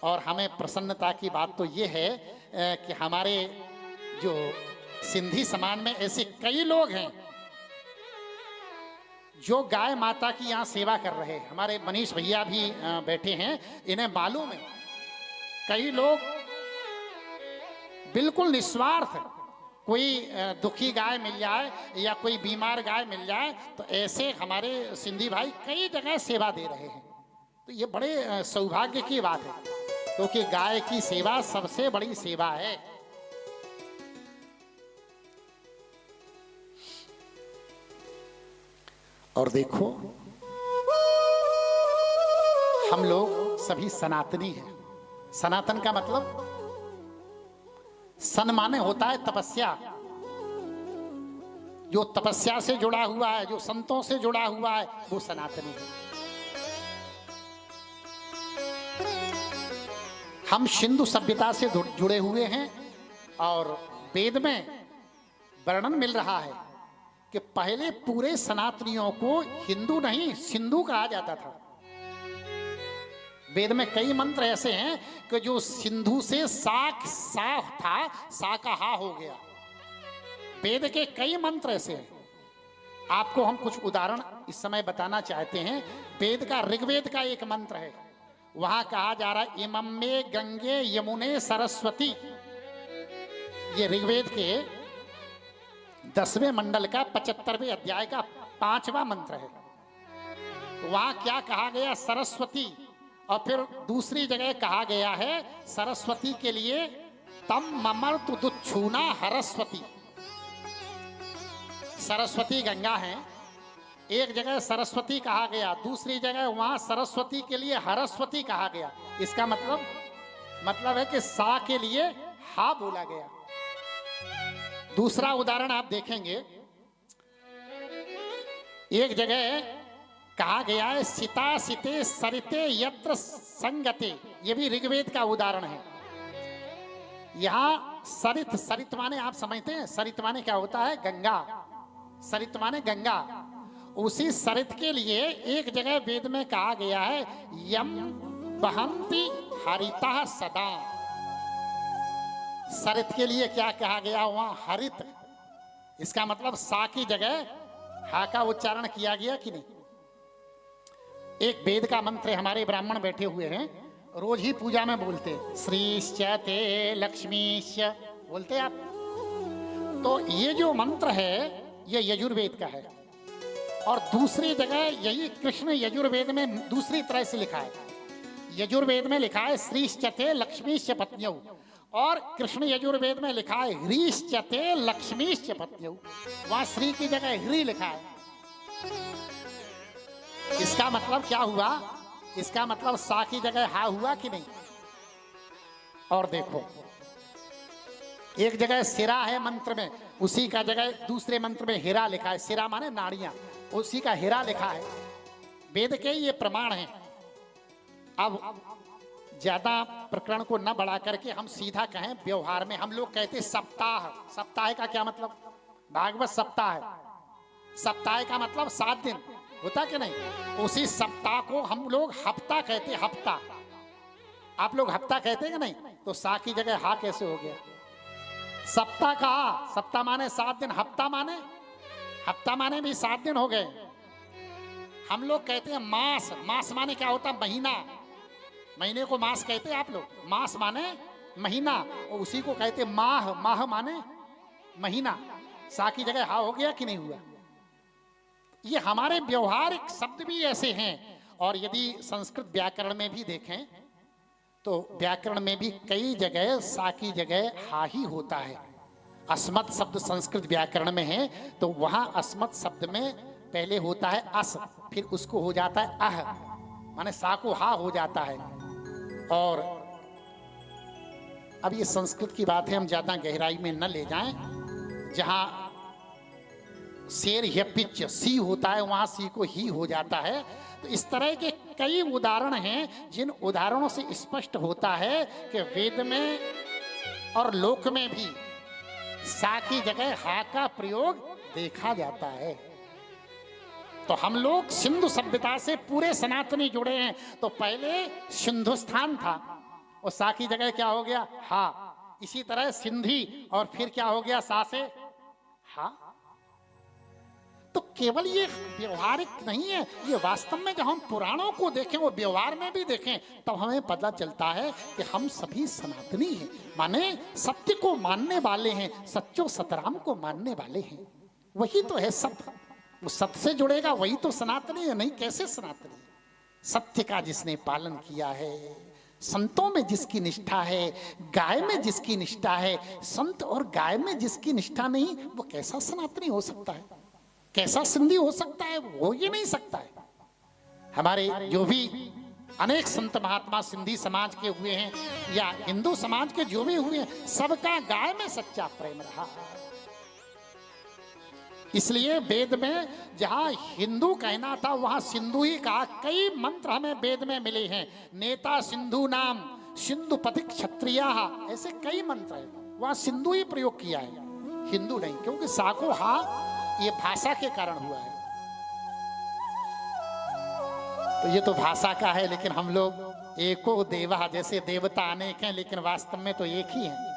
और हमें प्रसन्नता की बात तो ये है कि हमारे जो सिंधी समाज में ऐसे कई लोग हैं जो गाय माता की यहाँ सेवा कर रहे हैं। हमारे मनीष भैया भी बैठे हैं, इन्हें मालूम है कई लोग बिल्कुल निस्वार्थ, कोई दुखी गाय मिल जाए या कोई बीमार गाय मिल जाए तो ऐसे हमारे सिंधी भाई कई जगह सेवा दे रहे हैं। तो ये बड़े सौभाग्य की बात है, क्योंकि गाय की सेवा सबसे बड़ी सेवा है। और देखो, हम लोग सभी सनातनी हैं। सनातन का मतलब, सन माने होता है तपस्या। जो तपस्या से जुड़ा हुआ है, जो संतों से जुड़ा हुआ है, वो सनातनी है। हम सिंधु सभ्यता से जुड़े हुए हैं और वेद में वर्णन मिल रहा है कि पहले पूरे सनातनियों को हिंदू नहीं सिंधु कहा जाता था। वेद में कई मंत्र ऐसे हैं कि जो सिंधु से साक सा था, सा का हा हो गया। वेद के कई मंत्र ऐसे हैं। आपको हम कुछ उदाहरण इस समय बताना चाहते हैं। वेद का ऋग्वेद का एक मंत्र है, वहां कहा जा रहा है इमम्मे गंगे यमुने सरस्वती। ये ऋग्वेद के 10वें मंडल का 75वें अध्याय का 5वां मंत्र है। वहां क्या कहा गया? सरस्वती। और फिर दूसरी जगह कहा गया है सरस्वती के लिए तम ममर्तु दुच्छूना हरस्वती। सरस्वती गंगा है, एक जगह सरस्वती कहा गया, दूसरी जगह वहां सरस्वती के लिए हरस्वती कहा गया। इसका मतलब है कि सा के लिए हा बोला गया। दूसरा उदाहरण आप देखेंगे, एक जगह कहा गया है सिता सिते सरिते यत्र संगते। ये भी ऋग्वेद का उदाहरण है। यहां सरित, सरित माने आप समझते हैं, सरित माने क्या होता है? गंगा। सरित माने गंगा। उसी सरित के लिए एक जगह वेद में कहा गया है यम बहंती हरिता सदा। सरित के लिए क्या कहा गया? वहां हरित। इसका मतलब सा की जगह हा का उच्चारण किया गया कि नहीं? एक वेद का मंत्र है, हमारे ब्राह्मण बैठे हुए हैं, रोज ही पूजा में बोलते हैं श्रीश्च ते लक्ष्मीश्च, बोलते हैं आप। तो ये जो मंत्र है ये यजुर्वेद का है, और दूसरी जगह यही कृष्ण यजुर्वेद में दूसरी तरह से लिखा है। यजुर्वेद में लिखा है श्रीश्च ते लक्ष्मीश्च पत्न्यौ, और कृष्ण यजुर्वेद में लिखा है ह्रीश्च ते लक्ष्मीश्च पत्न्यौ। वहां श्री की जगह ह्री लिखा है। इसका मतलब क्या हुआ? इसका मतलब सा की जगह हा हुआ कि नहीं? और देखो, एक जगह सिरा है मंत्र में, उसी का जगह दूसरे मंत्र में हिरा लिखा है। सिरा माने नाड़ियां, उसी का हिरा लिखा है। वेद के ये प्रमाण हैं। अब ज्यादा प्रकरण को न बढ़ा करके हम सीधा कहें, व्यवहार में हम लोग कहते सप्ताह। सप्ताह का क्या मतलब? भागवत सप्ताह। सप्ताह का मतलब 7 दिन होता कि नहीं? उसी सप्ताह को हम लोग हफ्ता कहते। हफ्ता आप लोग हफ्ता कहते हैं कि नहीं? तो सा की जगह हा कैसे हो गया? सप्ताह का सप्ताह माने 7 दिन, हफ्ता माने भी 7 दिन हो गए। हम लोग कहते हैं मास। मास माने क्या होता? महीना। महीने को मास कहते हैं आप लोग। मास माने महीना, और उसी को कहते माह। माह माने महीना। सा की जगह हा हो गया कि नहीं हुआ? ये हमारे व्यवहारिक शब्द भी ऐसे हैं। और यदि संस्कृत व्याकरण में भी देखें तो व्याकरण में भी कई जगह सा की जगह हा ही होता है। अस्मत् शब्द संस्कृत व्याकरण में है, तो वहां अस्मत् शब्द में पहले होता है अस, फिर उसको हो जाता है अह, माने सा को हा हो जाता है। और अब ये संस्कृत की बात है, हम ज्यादा गहराई में न ले जाएं। जहां शेर या पिच सी होता है, वहां सी को ही हो जाता है। तो इस तरह के कई उदाहरण हैं, जिन उदाहरणों से स्पष्ट होता है कि वेद में और लोक में भी सा की जगह हा का प्रयोग देखा जाता है। तो हम लोग सिंधु सभ्यता से पूरे सनातनी जुड़े हैं। तो पहले सिंधुस्थान था, और सा की जगह क्या हो गया, हा। इसी तरह सिंधी और फिर क्या हो गया, सा से हा। तो केवल ये व्यवहारिक नहीं है, ये वास्तव में जब हम पुराणों को देखें, वो व्यवहार में भी देखें, तब हमें पता चलता है कि हम सभी सनातनी हैं। माने सत्य को मानने वाले हैं, सच्चो सतराम को मानने वाले हैं। वही तो है सत्य। वो सत्य से जुड़ेगा वही तो सनातनी है, नहीं कैसे सनातनी। सत्य का जिसने पालन किया है, संतों में जिसकी निष्ठा है, गाय में जिसकी निष्ठा है, संत और गाय में जिसकी निष्ठा नहीं, वो कैसा सनातनी हो सकता है, कैसा सिंधी हो सकता है, हो ही नहीं सकता है। हमारे जो भी अनेक संत महात्मा सिंधी समाज के हुए हैं या हिंदू समाज के जो भी हुए हैं, सबका गाय में सच्चा प्रेम रहा। इसलिए वेद में जहां हिंदू कहना था वहां सिंधु ही कहा। कई मंत्र हमें वेद में मिले हैं, नेता सिंधु नाम, सिंधु पति क्षत्रिया, ऐसे कई मंत्र हैं, वहां सिंधु ही प्रयोग किया है, हिंदू नहीं। क्योंकि साको हा ये भाषा के कारण हुआ है। तो ये तो भाषा का है, लेकिन हम लोग एको देवा, जैसे देवता अनेक हैं लेकिन वास्तव में तो एक ही हैं।